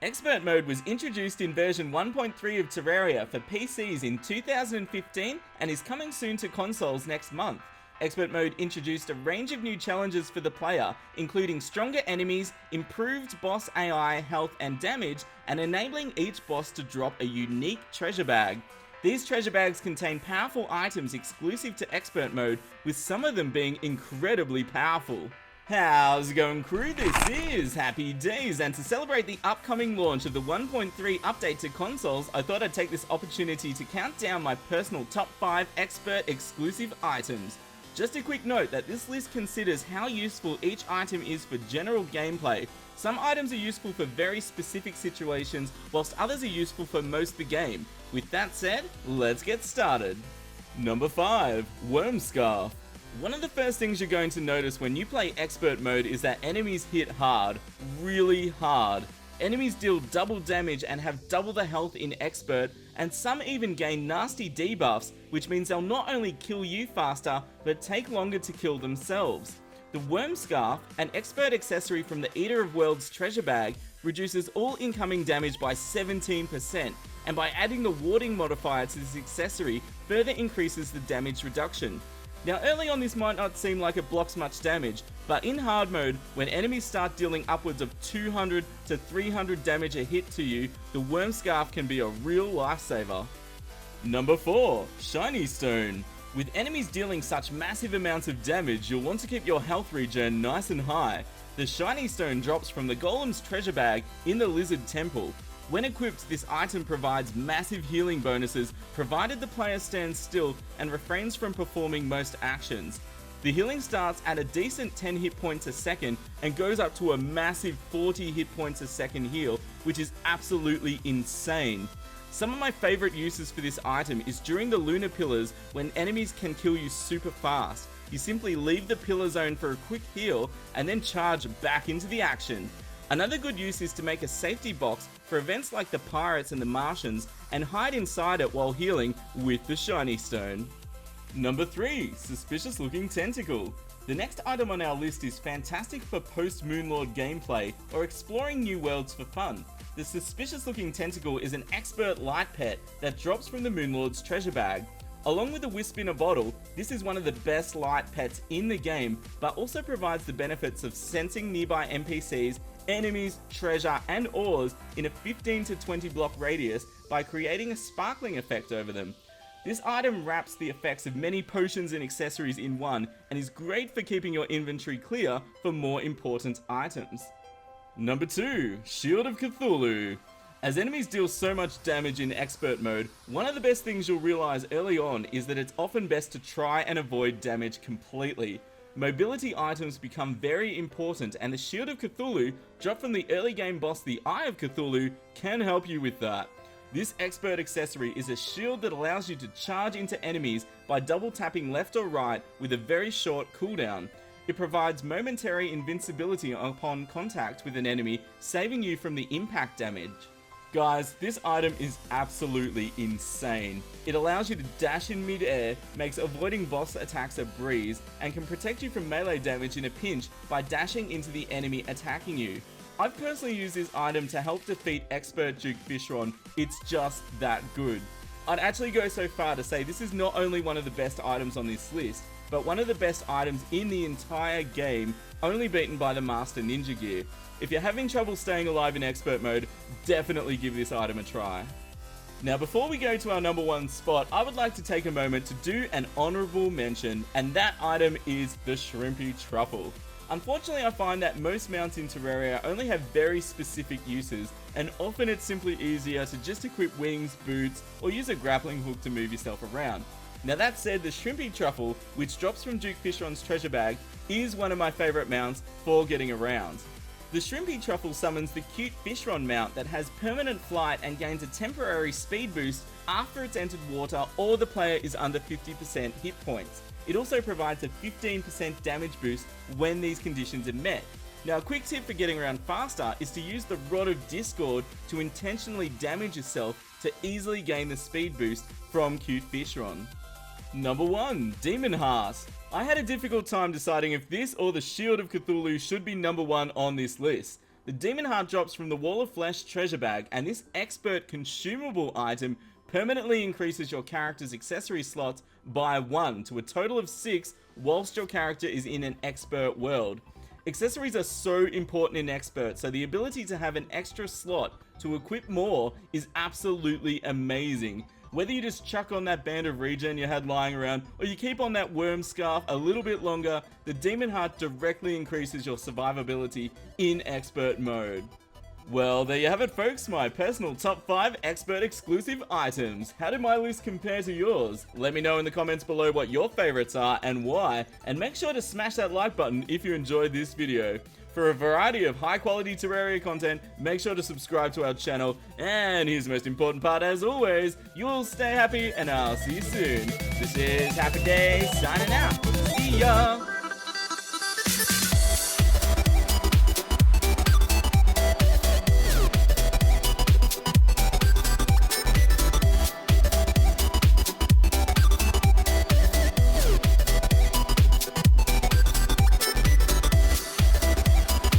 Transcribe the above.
Expert Mode was introduced in version 1.3 of Terraria for PCs in 2015 and is coming soon to consoles next month. Expert Mode introduced a range of new challenges for the player, including stronger enemies, improved boss AI, health and damage, and enabling each boss to drop a unique treasure bag. These treasure bags contain powerful items exclusive to Expert Mode, with some of them being incredibly powerful. How's it going, crew? This is Happy Days, and to celebrate the upcoming launch of the 1.3 update to consoles, I thought I'd take this opportunity to count down my personal top 5 expert exclusive items. Just a quick note that this list considers how useful each item is for general gameplay. Some items are useful for very specific situations, whilst others are useful for most of the game. With that said, let's get started. Number 5. Worm Scarf. One of the first things you're going to notice when you play Expert Mode is that enemies hit hard, really hard. Enemies deal double damage and have double the health in Expert, and some even gain nasty debuffs, which means they'll not only kill you faster, but take longer to kill themselves. The Worm Scarf, an Expert accessory from the Eater of Worlds treasure bag, reduces all incoming damage by 17%, and by adding the warding modifier to this accessory, further increases the damage reduction. Now early on this might not seem like it blocks much damage, but in hard mode, when enemies start dealing upwards of 200 to 300 damage a hit to you, the Worm Scarf can be a real lifesaver. Number 4. Shiny Stone. With enemies dealing such massive amounts of damage, you'll want to keep your health regen nice and high. The Shiny Stone drops from the Golem's treasure bag in the Lizard Temple. When equipped, this item provides massive healing bonuses, provided the player stands still and refrains from performing most actions. The healing starts at a decent 10 hit points a second and goes up to a massive 40 hit points a second heal, which is absolutely insane. Some of my favourite uses for this item is during the Lunar Pillars when enemies can kill you super fast. You simply leave the pillar zone for a quick heal and then charge back into the action. Another good use is to make a safety box for events like the Pirates and the Martians and hide inside it while healing with the Shiny Stone. Number 3. Suspicious Looking Tentacle. The next item on our list is fantastic for post-Moonlord gameplay or exploring new worlds for fun. The Suspicious Looking Tentacle is an expert light pet that drops from the Moonlord's treasure bag. Along with a wisp in a bottle, this is one of the best light pets in the game, but also provides the benefits of sensing nearby NPCs, enemies, treasure, and ores in a 15 to 20 block radius by creating a sparkling effect over them. This item wraps the effects of many potions and accessories in one, and is great for keeping your inventory clear for more important items. Number 2. Shield of Cthulhu. As enemies deal so much damage in Expert Mode, one of the best things you'll realise early on is that it's often best to try and avoid damage completely. Mobility items become very important, and the Shield of Cthulhu, dropped from the early game boss the Eye of Cthulhu, can help you with that. This expert accessory is a shield that allows you to charge into enemies by double tapping left or right with a very short cooldown. It provides momentary invincibility upon contact with an enemy, saving you from the impact damage. Guys, this item is absolutely insane. It allows you to dash in mid-air, makes avoiding boss attacks a breeze, and can protect you from melee damage in a pinch by dashing into the enemy attacking you. I've personally used this item to help defeat expert Duke Fishron. It's just that good. I'd actually go so far to say this is not only one of the best items on this list, but one of the best items in the entire game, only beaten by the Master Ninja Gear. If you're having trouble staying alive in Expert Mode, definitely give this item a try. Now before we go to our number 1 spot, I would like to take a moment to do an honourable mention, and that item is the Shrimpy Truffle. Unfortunately, I find that most mounts in Terraria only have very specific uses, and often it's simply easier to just equip wings, boots, or use a grappling hook to move yourself around. Now that said, the Shrimpy Truffle, which drops from Duke Fishron's treasure bag, is one of my favourite mounts for getting around. The Shrimpy Truffle summons the cute Fishron mount that has permanent flight and gains a temporary speed boost after it's entered water or the player is under 50% hit points. It also provides a 15% damage boost when these conditions are met. Now a quick tip for getting around faster is to use the Rod of Discord to intentionally damage yourself to easily gain the speed boost from cute Fishron. Number 1. Demon Heart. I had a difficult time deciding if this or the Shield of Cthulhu should be number 1 on this list. The Demon Heart drops from the Wall of Flesh treasure bag, and this expert consumable item permanently increases your character's accessory slots by 1 to a total of 6 whilst your character is in an expert world. Accessories are so important in expert, so the ability to have an extra slot to equip more is absolutely amazing. Whether you just chuck on that band of regen you had lying around, or you keep on that worm scarf a little bit longer, the Demon Heart directly increases your survivability in expert mode. Well, there you have it folks, my personal top 5 expert exclusive items. How did my list compare to yours? Let me know in the comments below what your favorites are and why, and make sure to smash that like button if you enjoyed this video. For a variety of high quality Terraria content, make sure to subscribe to our channel, and here's the most important part as always, you'll stay happy and I'll see you soon. This is Happy Days signing out. See ya!